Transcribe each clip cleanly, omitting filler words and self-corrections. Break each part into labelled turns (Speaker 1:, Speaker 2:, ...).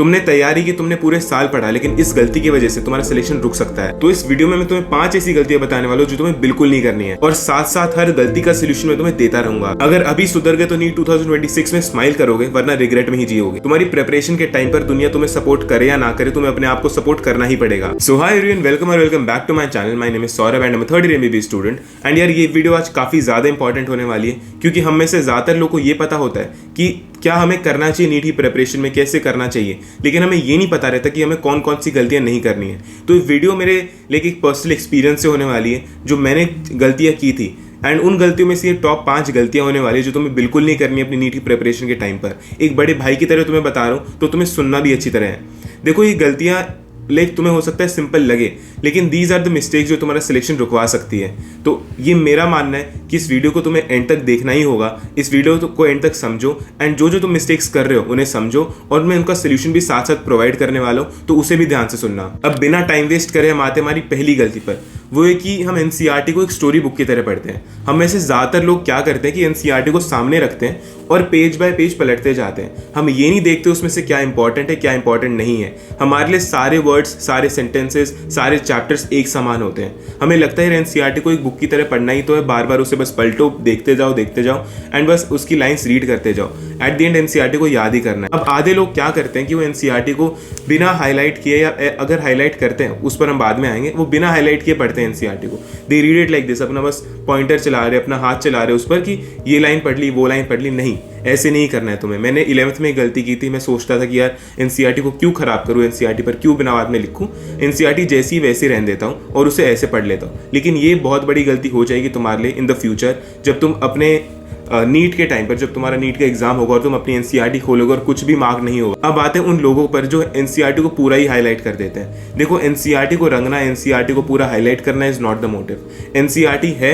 Speaker 1: तुमने तैयारी की, तुमने पूरे साल पढ़ा, लेकिन इस गलती की वजह से तुम्हारा सिलेक्शन रुक सकता है। तो इस वीडियो में मैं तुम्हें 5 ऐसी गलतियां बताने वाला हूं जो तुम्हें बिल्कुल नहीं करनी है, और साथ साथ हर गलती का सोल्यूशन मैं तुम्हें देता रहूंगा। अगर अभी सुधर गए तो नीट 2026 में स्माइल करोगे, वरना रिग्रेट में ही जियोगे। तुम्हारी प्रिपरेशन के टाइम पर दुनिया तुम्हें सपोर्ट करे या ना करे, तुम्हें अपने आप को सपोर्ट करना ही पड़ेगा। सो हाय एवरीवन, वेलकम और welcome back to my channel. My name is Saurabh and I am third year MBBS student. And यार ये वीडियो आज काफी ज्यादा इंपॉर्टेंट होने वाली है, क्योंकि हम में से ज्यादातर लोगों को ये पता होता है कि क्या हमें करना चाहिए नीट की प्रिपरेशन में, कैसे करना चाहिए, लेकिन हमें ये नहीं पता रहता कि हमें कौन कौन सी गलतियां नहीं करनी है। तो ये वीडियो मेरे लिए एक पर्सनल एक्सपीरियंस से होने वाली है, जो मैंने गलतियां की थी, एंड उन गलतियों में से ये टॉप 5 गलतियां होने वाली है जो तुम्हें बिल्कुल नहीं करनी है अपनी नीट की प्रिपरेशन के टाइम पर। एक बड़े भाई की तरह तुम्हें बता रहा हूँ, तो तुम्हें सुनना भी अच्छी तरह है। देखो, ये गलतियां तुम्हें हो सकता है सिंपल लगे, लेकिन दीज आर द मिस्टेक्स जो तुम्हारा सिलेक्शन रुकवा सकती है। तो ये मेरा मानना है कि इस वीडियो को तुम्हें एंड तक देखना ही होगा। इस वीडियो को एंड तक समझो, एंड जो तुम मिस्टेक्स कर रहे हो उन्हें समझो, और मैं उनका सोल्यूशन भी साथ साथ प्रोवाइड करने वाला हूँ, तो उसे भी ध्यान से सुनना। अब बिना टाइम वेस्ट करे हम आते हमारी पहली गलती पर। वो है कि हम एनसीईआरटी को एक स्टोरी बुक की तरह पढ़ते हैं। हम में से ज्यादातर लोग क्या करते हैं कि एनसीईआरटी को सामने रखते हैं और पेज बाय पेज पलटते जाते हैं। हम ये नहीं देखते उसमें से क्या इंपॉर्टेंट है, क्या इंपॉर्टेंट नहीं है। हमारे लिए सारे वर्ड्स, सारे सेंटेंसेस, सारे चैप्टर्स एक समान होते हैं। हमें लगता है एनसीईआरटी को एक बुक की तरह पढ़ना ही तो है, बार बार उसे बस पलटो, देखते जाओ एंड बस उसकी लाइंस रीड करते जाओ। एट द एंड एनसीईआरटी को याद ही करना है। अब आधे लोग क्या करते हैं कि वो एनसीईआरटी को बिना हाईलाइट किए, या अगर हाईलाइट करते हैं उस पर हम बाद में आएंगे, वो बिना हाईलाइट किए पढ़ते हैं एनसीईआरटी को। They read it like this, अपना बस पॉइंटर चला रहे, अपना हाथ चला रहे उस पर कि ये लाइन पढ़ ली, वो लाइन पढ़ ली। नहीं, ऐसे नहीं करना है तुम्हें। मैंने 11th में गलती की थी। मैं सोचता था कि यार एनसीईआरटी को क्यों खराब करूं, एनसीईआरटी पर क्यों बिना बाद में लिखूं, एनसीईआरटी जैसी वैसी रहने देता हूं और उसे ऐसे पढ़ लेता हूं। लेकिन ये बहुत बड़ी गलती हो जाएगी तुम्हारे लिए इन द फ्यूचर, जब तुम अपने नीट के टाइम पर, जब तुम्हारा नीट का एग्जाम होगा और तुम अपनी एनसीईआरटी खोलोगे और कुछ भी मार्क नहीं होगा। अब आते हैं उन लोगों पर जो एनसीईआरटी को पूरा ही हाईलाइट कर देते हैं। देखो, एनसीईआरटी को रंगना, एनसीईआरटी को पूरा हाईलाइट करना is not the motive. NCERT है,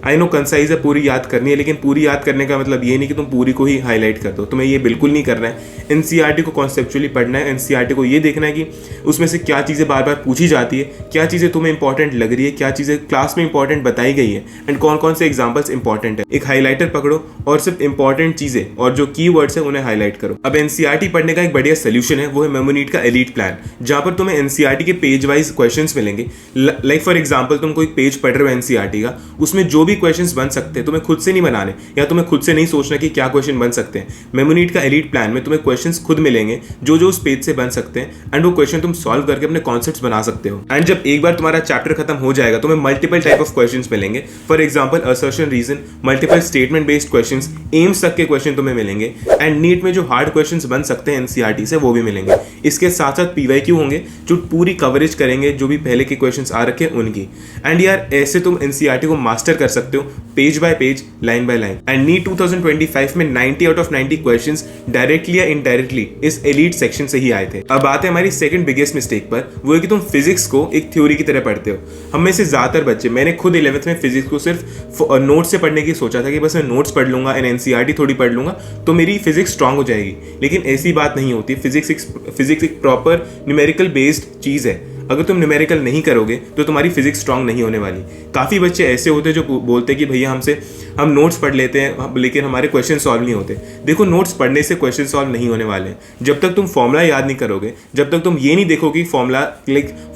Speaker 1: आई नो कंसाइज है, पूरी याद करनी है, लेकिन पूरी याद करने का मतलब ये नहीं कि तुम पूरी को ही हाईलाइट कर दो। तुम्हें ये बिल्कुल नहीं करना है। एनसीईआरटी को कॉन्सेप्चुअली पढ़ना है। एनसीईआरटी को ये देखना है कि उसमें से क्या चीज़ें बार बार पूछी जाती है, क्या चीज़ें तुम्हें इंपॉर्टेंट लग रही है, क्या चीज़ें क्लास में इंपॉर्टेंट बताई गई है, एंड कौन कौन से एग्जाम्पल्स इंपॉर्टेंट है। एक हाईलाइटर पकड़ो और सिर्फ इंपॉर्टेंट चीज़ें और जो की वर्ड्स है उन्हें हाईलाइट करो। अब एनसीईआरटी पढ़ने का एक बढ़िया सोल्यूशन है, वो है मेमोनीट का एलीट प्लान, जहाँ पर तुम्हें एनसीईआरटी के पेज वाइज क्वेश्चन मिलेंगे। लाइक फॉर एग्जाम्पल, तुम कोई पेज पढ़ रहे हो एनसीईआरटी का, उसमें जो भी क्वेश्चन बन सकते हैं, तुम्हें खुद से नहीं बनाने, या तुम्हें खुद से नहीं सोचना कि क्या क्वेश्चन बन सकते हैं। मेमोनीट का एलीट प्लान में तुम्हें क्वेश्चंस खुद मिलेंगे जो उस पेज से बन सकते हैं, एंड वो क्वेश्चन तुम सॉल्व करके अपने कॉन्सेप्ट्स बना सकते हो। एंड जब एक बार तुम्हारा चैप्टर खत्म हो जाएगा, तुम्हें मल्टीपल टाइप ऑफ क्वेश्चंस मिलेंगे। For example, assertion, reason, multiple statement based questions, AIIMS तक के क्वेश्चन तुम्हें मिलेंगे, एंड नीट में जो हार्ड क्वेश्चंस बन सकते हैं एनसीईआरटी से, वो भी मिलेंगे। इसके साथ साथ पीवाईक्यू होंगे जो पूरी कवरेज करेंगे जो भी पहले के क्वेश्चंस आ रखे हैं उनकी। एंड यार ऐसे तुम एनसीईआरटी को मास्टर कर सकते हो, page by page, line by line. And NEET 2025 में 90 आउट ऑफ 90 क्वेश्चंस डायरेक्टली या इनडायरेक्टली इस एलीट सेक्शन से ही आए थे। अब आते हैं हमारी सेकंड बिगेस्ट मिस्टेक पर, वो है कि तुम फिजिक्स को एक थ्योरी की तरह पढ़ते हो। हम में से ज्यादातर बच्चे, मैंने खुद 11th में फिजिक्स को सिर्फ नोट्स से पढ़ने की सोचा था कि बस मैं नोट्स पढ़ लूंगा, एनसीईआरटी थोड़ी पढ़ लूंगा तो मेरी फिजिक्स स्ट्रांग हो जाएगी। लेकिन ऐसी बात नहीं होती। फिजिक्स एक प्रॉपर न्यूमेरिकल बेस्ड चीज है। अगर तुम न्यूमेरिकल नहीं करोगे तो तुम्हारी फिजिक्स स्ट्रांग नहीं होने वाली। काफ़ी बच्चे ऐसे होते हैं जो बोलते हैं कि भैया हम नोट्स पढ़ लेते हैं लेकिन हमारे क्वेश्चन सॉल्व नहीं होते। देखो, नोट्स पढ़ने से क्वेश्चन सॉल्व नहीं होने वाले। जब तक तुम फॉर्मूला याद नहीं करोगे, जब तक तुम ये नहीं देखोगे फॉर्मूला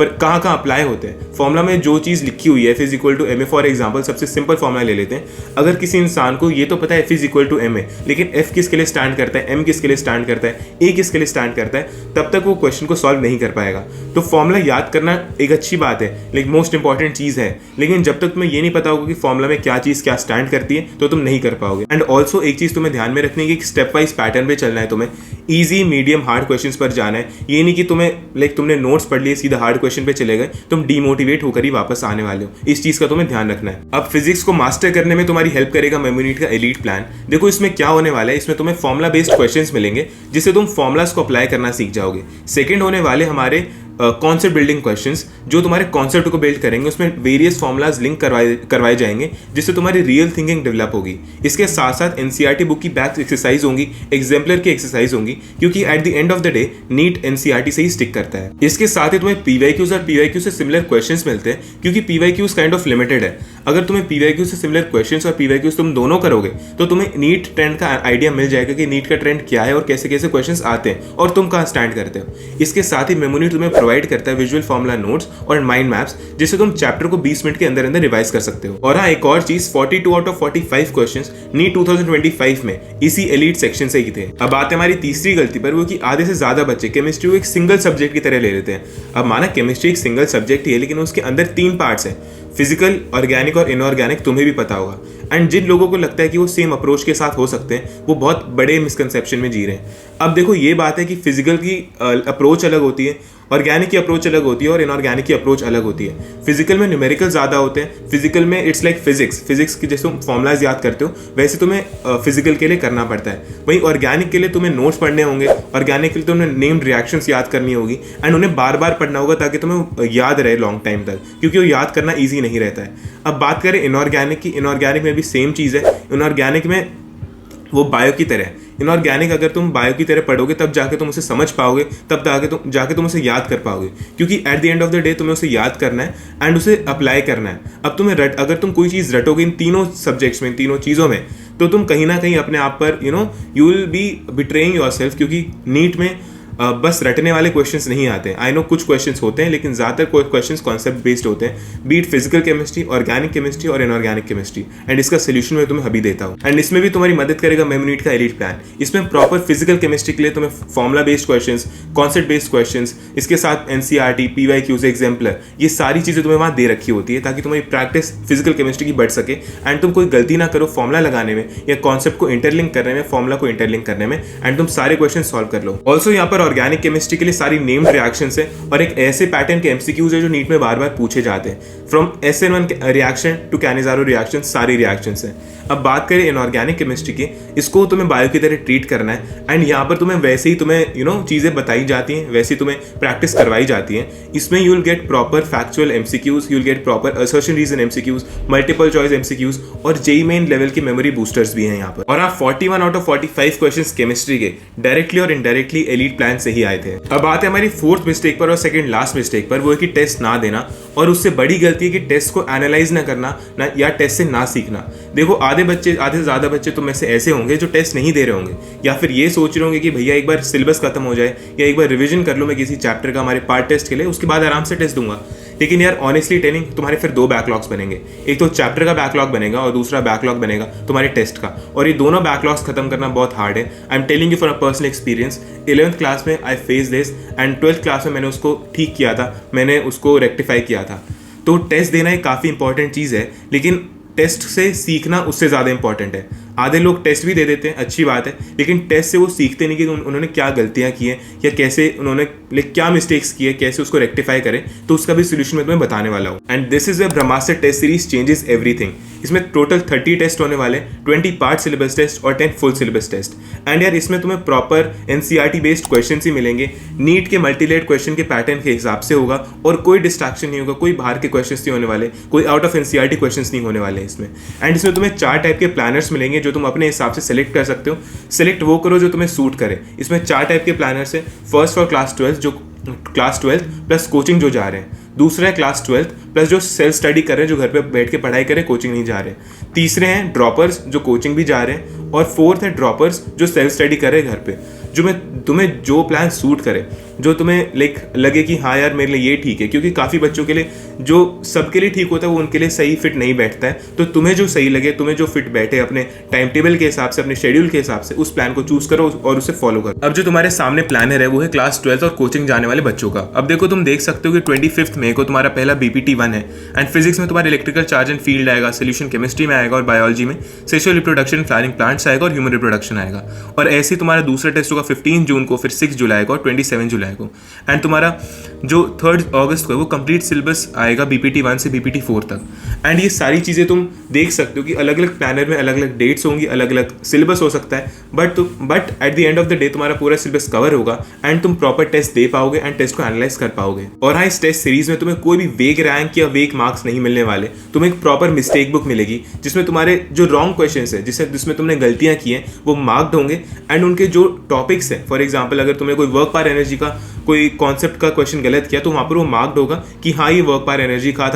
Speaker 1: कहाँ अप्लाई होते हैं। फॉर्मूला में जो चीज़ लिखी हुई है, F=ma, फॉर एग्जाम्पल, सबसे सिंपल फॉर्मूला ले लेते हैं। अगर किसी इंसान को ये तो पता है F=ma, लेकिन F किसके लिए स्टैंड करता है, M किसके लिए स्टैंड करता है, A किसके लिए स्टैंड करता है, तब तक वो क्वेश्चन को सॉल्व नहीं कर पाएगा। तो फॉर्मूला याद करना एक अच्छी बात है, लेकिन मोस्ट इंपॉर्टेंट चीज़ है। लेकिन जब तक तुम्हें ये नहीं पता होगा कि फॉर्मूला में क्या चीज़ क्या स्टैंड करती है, तो तुम नहीं कर पाओगे। एंड ऑल्सो एक चीज़ तुम्हें ध्यान में रखनी है कि स्टेप वाइज पैटर्न पे चलना है। तुम्हें ईजी, मीडियम, हार्ड क्वेश्चंस पर जाना है। ये नहीं कि तुमने नोट्स पढ़ लिए सीधा हार्ड क्वेश्चन पे चले गए, तुम डीमोटिवेट होकर ही वापस आने वाले हो। इस चीज़ का तुम्हें ध्यान रखना है। अब फिजिक्स को मास्टर करने में तुम्हारी हेल्प करेगा मेमोनीट का एलीट प्लान। देखो, इसमें क्या होने वाला है, इसमें तुम्हें फॉर्मुला बेस्ड क्वेश्चंस मिलेंगे जिससे तुम फॉर्मुलाज को अप्लाई करना सीख जाओगे। सेकंड होने वाले हमारे कॉन्सेप्ट बिल्डिंग क्वेश्चंस, जो तुम्हारे कॉन्सेप्ट को बिल्ड करेंगे। उसमें वेरियस फॉर्मुलाज लिंक करवाए जाएंगे जिससे तुम्हारी रियल थिंकिंग डेवलप होगी। इसके साथ साथ एनसीईआरटी बुक की बैक एक्सरसाइज होंगी, एग्जाम्पलर की एक्सरसाइज होंगी, क्योंकि at the end of the day NEET NCERT से ही स्टिक करता है। इसके साथ ही तुम्हें पीवाईक्यूज और पीवाईक्यू से सिमिलर क्वेश्चंस मिलते हैं, क्योंकि पीवाईक्यूज काइंड ऑफ लिमिटेड है। अगर तुम्हें पीवाईक्यू से सिमिलर क्वेश्चंस और पीवाईक्यूज तुम दोनों करोगे तो तुम्हें नीट ट्रेंड का आइडिया मिल जाएगा कि नीट का ट्रेंड क्या है और कैसे कैसे क्वेश्चंस आते हैं और तुम कहाँ स्टैंड करते हो। इसके साथ ही मेमोनीट तुम्हें प्रोवाइड करता है विजुअल फॉर्मुला नोट्स और माइंड मैप्स, जिससे तुम चैप्टर को 20 मिनट के अंदर अंदर रिवाइज कर सकते हो। और हाँ, एक और चीज, 42 आउट ऑफ 45 क्वेश्चंस नीट 2025 में इसी एलीट सेक्शन से ही थे। अब आते हमारी तीसरी गलती पर, वो कि आधे से ज्यादा बच्चे केमिस्ट्री को एक सिंगल सब्जेक्ट की तरह ले लेते हैं। अब माना केमिस्ट्री एक सिंगल सब्जेक्ट ही है, लेकिन उसके अंदर 3 पार्ट्स हैं, फिजिकल, ऑर्गेनिक और इनऑर्गेनिक, तुम्हें भी पता होगा। एंड जिन लोगों को लगता है कि वो सेम अप्रोच के साथ हो सकते हैं, वो बहुत बड़े मिसकंसेप्शन में जी रहे हैं। अब देखो, ये बात है कि फिजिकल की अप्रोच अलग होती है, ऑर्गेनिक की अप्रोच अलग होती है और इनऑर्गेनिक की अप्रोच अलग होती है। फिजिकल में न्यूमेरिकल ज्यादा होते हैं, फिजिकल में इट्स लाइक फिजिक्स की जैसे तुम फॉर्मुलाज याद करते हो वैसे तुम्हें फिजिकल के लिए करना पड़ता है। वहीं ऑर्गेनिक के लिए तुम्हें नोट्स पढ़ने होंगे, ऑर्गेनिक के लिए तुम्हें नेम्ड रिएक्शंस याद करनी होगी एंड उन्हें बार बार पढ़ना होगा ताकि तुम्हें याद रहे लॉन्ग टाइम तक, क्योंकि वो याद करना ईजी नहीं रहता है। अब बात करें इनऑर्गेनिक की, इनऑर्गेनिक में भी सेम चीज़ है। इनऑर्गेनिक में वो बायो की तरह है। इनऑर्गेनिक अगर तुम बायो की तरह पढ़ोगे तब जाके तुम उसे समझ पाओगे, तब जाके तुम उसे याद कर पाओगे, क्योंकि at the end of the day तुम्हें उसे याद करना है एंड उसे अप्लाई करना है। अब तुम्हें अगर तुम कोई चीज़ रटोगे इन तीनों सब्जेक्ट्स में, इन तीनों चीज़ों में, तो तुम कहीं ना कहीं अपने आप पर you will be betraying yourself, क्योंकि नीट में बस रटने वाले क्वेश्चंस नहीं आते हैं। आई नो कुछ क्वेश्चंस होते हैं, लेकिन ज़्यादातर क्वेश्चंस कॉन्सेप्ट बेस्ड होते हैं, be it physical chemistry, organic chemistry और इनऑर्गेनिक केमिस्ट्री। एंड इसका सोल्यूशन मैं तुम्हें अभी देता हूँ। एंड इसमें भी तुम्हारी मदद करेगा मेमोनीट का एलीट प्लान। इसमें प्रॉपर फिजिकल केमिस्ट्री के लिए तुम्हें formula based questions, concept based questions, इसके साथ एनसीईआरटी, पीवाईक्यूज, एग्जाम्पलर, ये सारी चीज़ें तुम्हें वहाँ दे रखी होती है ताकि तुम्हारी प्रैक्टिस फिजिकल केमिस्ट्री की बढ़ सके एंड तुम कोई गलती ना करो फॉर्मुला लगाने में या कॉन्सेप्ट को इंटरलिंक करने में, फॉर्मुला को इंटरलिंक करने में, एंड तुम सारे क्वेश्चन सॉल्व कर लो। ऑल्सो यहाँ पर ऑर्गेनिक केमिस्ट्री के लिए सारी नेम्ड रिएक्शंस है और एक ऐसे पैटर्न के एमसीक्यूज है जो नीट में बार बार पूछे जाते हैं। From SN1 reaction to Cannizzaro reaction, सारी रिएक्शंस हैं। अब बात करें इनऑर्गेनिक केमिस्ट्री की, इसको तुम्हें बायो की तरह ट्रीट करना है एंड यहाँ पर तुम्हें वैसे ही तुम्हें चीज़ें बताई जाती हैं, वैसे ही तुम्हें प्रैक्टिस करवाई जाती है। इसमें you will get proper factual MCQs, you will get proper assertion reason MCQs, multiple choice MCQs और जेईई मेन लेवल की मेमोरी बूस्टर्स भी हैं यहाँ पर। और 41 आउट ऑफ 45 क्वेश्चंस केमिस्ट्री के डायरेक्टली और इनडायरेक्टली एलीट प्लान से ही आए थे। अब आते हैं हमारी फोर्थ मिस्टेक पर और सेकंड लास्ट मिस्टेक पर, वो है कि टेस्ट ना देना। और उससे बड़ी गलती है कि टेस्ट को एनालाइज ना करना या टेस्ट से ना सीखना। देखो, आधे से ज्यादा बच्चे तुम में से ऐसे होंगे जो टेस्ट नहीं दे रहे होंगे या फिर ये सोच रहे होंगे कि भैया एक बार सिलेबस खत्म हो जाए या एक बार रिवीजन कर लो मैं किसी चैप्टर का हमारे पार्ट टेस्ट के लिए, उसके बाद आराम से टेस्ट दूंगा। लेकिन यार ऑनेस्टली टेलिंग, तुम्हारे फिर 2 बैकलॉग्स बनेंगे। एक तो चैप्टर का बैकलॉग बनेगा और दूसरा बैकलॉग बनेगा तुम्हारे टेस्ट का, और ये दोनों बैकलॉग्स खत्म करना बहुत हार्ड है। I am telling you from a personal experience. 11th class में I face this and 12th class में मैंने उसको ठीक किया था, मैंने उसको रेक्टिफाई किया था। तो टेस्ट देना एक काफ़ी इंपॉर्टेंट चीज़ है, लेकिन टेस्ट से सीखना उससे ज़्यादा इंपॉर्टेंट है। आधे लोग टेस्ट भी दे देते हैं, अच्छी बात है, लेकिन टेस्ट से वो सीखते नहीं कि उन्होंने क्या गलतियां की हैं या कैसे उन्होंने क्या मिस्टेक्स किए, कैसे उसको रेक्टिफाई करें। तो उसका भी सोल्यूशन मैं तुम्हें बताने वाला हूँ। And this is a Brahmastra test series changes everything. इसमें टोटल 30 टेस्ट होने वाले, 20 पार्ट सिलेबस टेस्ट और 10 फुल सिलेबस टेस्ट। एंड यार इसमें तुम्हें प्रॉपर एनसीईआरटी बेस्ड क्वेश्चन ही मिलेंगे, नीट के मल्टीलेट क्वेश्चन के पैटर्न के हिसाब से होगा और कोई डिस्ट्रैक्शन नहीं होगा, कोई बाहर के क्वेश्चन नहीं होने वाले, कोई आउट ऑफ एनसीईआरटी क्वेश्चन नहीं होने वाले इसमें। एंड इसमें तुम्हें 4 टाइप के प्लानर्स मिलेंगे जो तुम अपने हिसाब से सेलेक्ट कर सकते हो। सेलेक्ट वो करो जो तुम्हें सूट करे। इसमें 4 टाइप के प्लानर्स है। फर्स्ट फॉर क्लास 12 जो क्लास 12 प्लस कोचिंग जो जा रहे हैं। दूसरा है क्लास 12 प्लस जो सेल्फ स्टडी कर रहे हैं, जो घर पे बैठ के पढ़ाई करें, कोचिंग नहीं जा रहे। तीसरे हैं ड्रॉपर्स जो कोचिंग भी जा रहे हैं, और फोर्थ है ड्रॉपर्स जो सेल्फ स्टडी कर रहे हैं घर पे। तुम्हें जो प्लान सूट करे, जो तुम्हें लगे कि हाँ यार मेरे लिए ये ठीक है, क्योंकि काफ़ी बच्चों के लिए जो सबके लिए ठीक होता है वो उनके लिए सही फिट नहीं बैठता है। तो तुम्हें जो सही लगे, तुम्हें जो फिट बैठे, अपने टाइम टेबल के हिसाब से, अपने शेड्यूल के हिसाब से उस प्लान को चूज करो और उसे फॉलो करो। अब जो तुम्हारे सामने प्लानर है वो है क्लास 12 और कोचिंग जाने वाले बच्चों का। अब देखो, तुम देख सकते हो कि 25 मई को तुम्हारा पहला BPT 1 है एंड फिजिक्स में तुम्हारा इलेक्ट्रिकल चार्ज एंड फील्ड आएगा, सोल्यूशन केमिस्ट्री में आएगा और बायोलॉजी में सेक्सुअल रिप्रोडक्शन, फ्लावरिंग प्लांट्स आएगा और ह्यूमन रिप्रोडक्शन आएगा। और ऐसे ही तुम्हारा दूसरा टेस्ट होगा 15 जून को, फिर 6 जुलाई को और 27 जुलाई को। एंड तुम्हारा जो 3 अगस्त को है वो कंप्लीट सिलेबस आएगा BPT 1 से BPT 4 तक। एंड ये सारी चीज़ें तुम देख सकते हो कि अलग अलग प्लानर में अलग अलग डेट्स होंगी, अलग अलग सिलेबस हो सकता है, but at the end of the day तुम्हारा पूरा सिलेबस कवर होगा एंड तुम प्रॉपर टेस्ट दे पाओगे एंड टेस्ट को एनालाइज कर पाओगे। और हाँ, इस टेस्ट सीरीज में तुम्हें कोई भी वेग रैंक या वेग मार्क्स नहीं मिलने वाले। तुम्हें एक प्रॉपर मिस्टेक बुक मिलेगी जिसमें तुम्हारे जो रॉन्ग क्वेश्चन है, जिसमें तुमने गलतियां की हैं, वो मार्क्ड होंगे एंड उनके जो टॉपिक्स हैं, फॉर एग्जाम्पल अगर तुम्हें कोई वर्क पावर एनर्जी का कोई कॉन्सेप्ट का क्वेश्चन गलत किया तो वहां पर वो मार्क्ड होगा कि हाँ ये वर्क पावर एनर्जी का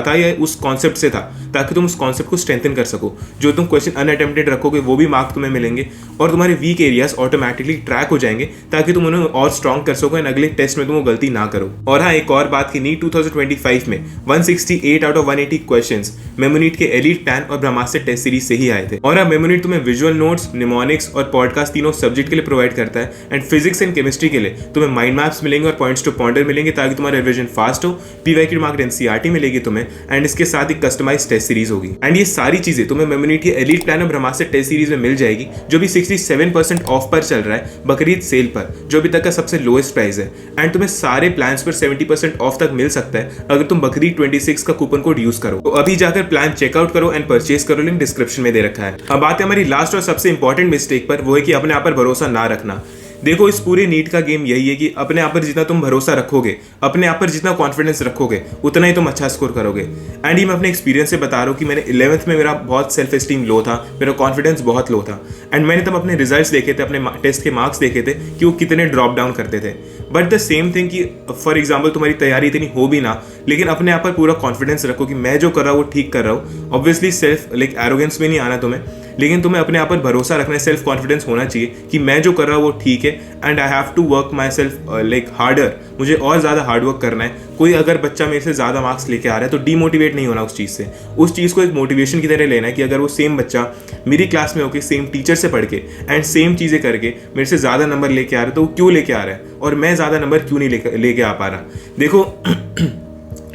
Speaker 1: था या उस कॉन्सेप्ट से था, ताकि तुम उस कॉन्सेप्ट को स्ट्रेंथन कर सको। जो तुम क्वेश्चन अनअटेम्प्टेड रखोगे वो भी मार्क तुम्हें मिलेंगे और तुम्हारे वीक एरियाज ऑटोमेटिकली ट्रैक हो जाएंगे, ताकि तुम उन्हें और स्ट्रॉन्ग कर सको एंड अगले टेस्ट में तुम वो गलती ना करो। और हाँ, एक और बात की, नीट 2025 में 168 आउट ऑफ 180 क्वेश्चंस मेमोनीट के एलीट 10 और ब्रह्मास्त्र टेस्ट सीरीज से ही आए थे। और हाँ, मेमोनीट तुम्हें विजुअल नोट्स, निमोनिक्स और पॉडकास्ट तीनों सब्जेक्ट के लिए प्रोवाइड करता है एंड फिजिक्स एंड केमिस्ट्री के लिए तुम्हें माइंड मैप्स मिलेंगे और पॉइंट्स टू पॉइंटर मिलेंगे, ताकि तुम्हारा रिवीजन फास्ट हो। पीवाईक्यू मार्क्ड एनसीईआरटी मिलेगी तुम्हें एंड इसके साथ ही कस्टमाइज्ड टेस्ट सीरीज होगी। एंड ये सारी चीजें तुम्हें मेमोनीट की एलीट 10 और ब्रह्मास्त्र टेस्ट सीरीज में मिल जाएगी, जो भी 67% ऑफ पर चल रहा है बकरीद सेल पर, जो अभी तक का सबसे लोएस्ट प्राइस है। एंड तुम्हें सारे प्लान्स पर 70% ऑफ तक मिल सकता है अगर तुम बकरीद 26 का कूपन कोड यूज करो। तो अभी जाकर प्लान चेकआउट करो एंड परचेज करो, लिंक डिस्क्रिप्शन में दे रखा है। अब बात है हमारी लास्ट और सबसे इंपॉर्टेंट मिस्टेक पर, वो है कि अपने आप पर भरोसा ना रखना। देखो, इस पूरे नीट का गेम यही है कि अपने आप पर जितना तुम भरोसा रखोगे, अपने आप पर जितना कॉन्फिडेंस रखोगे, उतना ही तुम अच्छा स्कोर करोगे। एंड ये मैं अपने एक्सपीरियंस से बता रहा हूँ कि मैंने 11th में मेरा बहुत सेल्फ एस्टीम लो था, मेरा कॉन्फिडेंस बहुत लो था एंड मैंने तब अपने रिजल्ट्स देखे थे, अपने टेस्ट के मार्क्स देखे थे कि वो कितने ड्रॉप डाउन करते थे। बट द सेम थिंग कि फॉर एग्जाम्पल तुम्हारी तैयारी इतनी हो भी ना, लेकिन अपने आप पर पूरा कॉन्फिडेंस रखो कि मैं जो कर रहा हूँ वो ठीक कर रहा हूँ। ऑब्वियसली सेल्फ एरोगेंस में नहीं आना तुम्हें, लेकिन तुम्हें अपने आप पर भरोसा रखना है, सेल्फ कॉन्फिडेंस होना चाहिए कि मैं जो कर रहा हूँ वो ठीक है and I have to work myself harder, मुझे और ज़्यादा हार्ड वर्क करना है। कोई अगर बच्चा मेरे से ज़्यादा मार्क्स लेके आ रहा है तो डीमोटिवेट नहीं होना उस चीज़ से, उस चीज़ को एक मोटिवेशन की तरह लेना है कि अगर वो सेम बच्चा मेरी क्लास में होकर सेम टीचर से पढ़ के एंड सेम चीज़ें करके मेरे से ज़्यादा नंबर लेके आ रहा है तो वो क्यों लेके आ रहा है और मैं ज़्यादा नंबर क्यों नहीं लेके आ पा रहा। देखो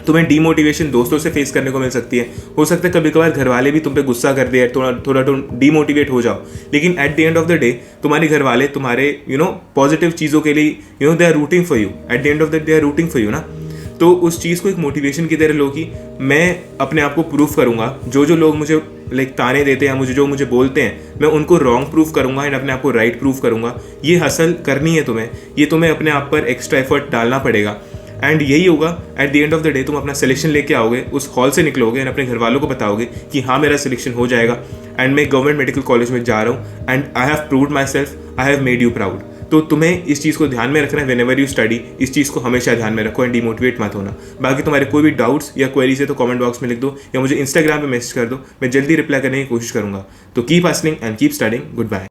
Speaker 1: तुम्हें डीमोटिवेशन दोस्तों से फेस करने को मिल सकती है, हो सकता है कभी कभार घर वाले भी तुम पे गुस्सा कर दे, थोड़ा तुम डीमोटिवेट हो जाओ, लेकिन at the end of the day तुम्हारे घर वाले तुम्हारे पॉजिटिव चीज़ों के लिए they are rooting for you, at the end of the day are rooting for you ना। तो उस चीज़ को एक मोटिवेशन की तरह लो कि मैं अपने आप को प्रूफ करूंगा, जो लोग मुझे ताने देते हैं, मुझे बोलते हैं, मैं उनको रॉन्ग प्रूफ करूंगा एंड अपने आप को राइट प्रूफ करूंगा। ये हसल करनी है तुम्हें, ये तुम्हें अपने आप पर एक्स्ट्रा एफर्ट डालना पड़ेगा एंड यही होगा eight the end of the day. तुम अपना सिलेक्शन लेके आओगे, उस हॉल से निकलोगे एंड अपने घर वालों को बताओगे कि हाँ मेरा सिलेक्शन हो जाएगा एंड मैं गवर्नमेंट मेडिकल कॉलेज में जा रहा हूँ and I have proved my self, I have made you proud. तो तुम्हें इस चीज़ को ध्यान में रखना है व्हेनेवर यू स्टडी, इस चीज़ को हमेशा ध्यान में रखो एंड डिमोटिवेट मत होना। बाकी तुम्हारे कोई भी डाउट्स या क्वेरीज है तो कमेंट बॉक्स में लिख दो या मुझे इंस्टाग्राम पे मैसेज कर दो, मैं जल्दी रिप्लाई करने की कोशिश करूंगा। तो keep hustling and keep studying. Good bye.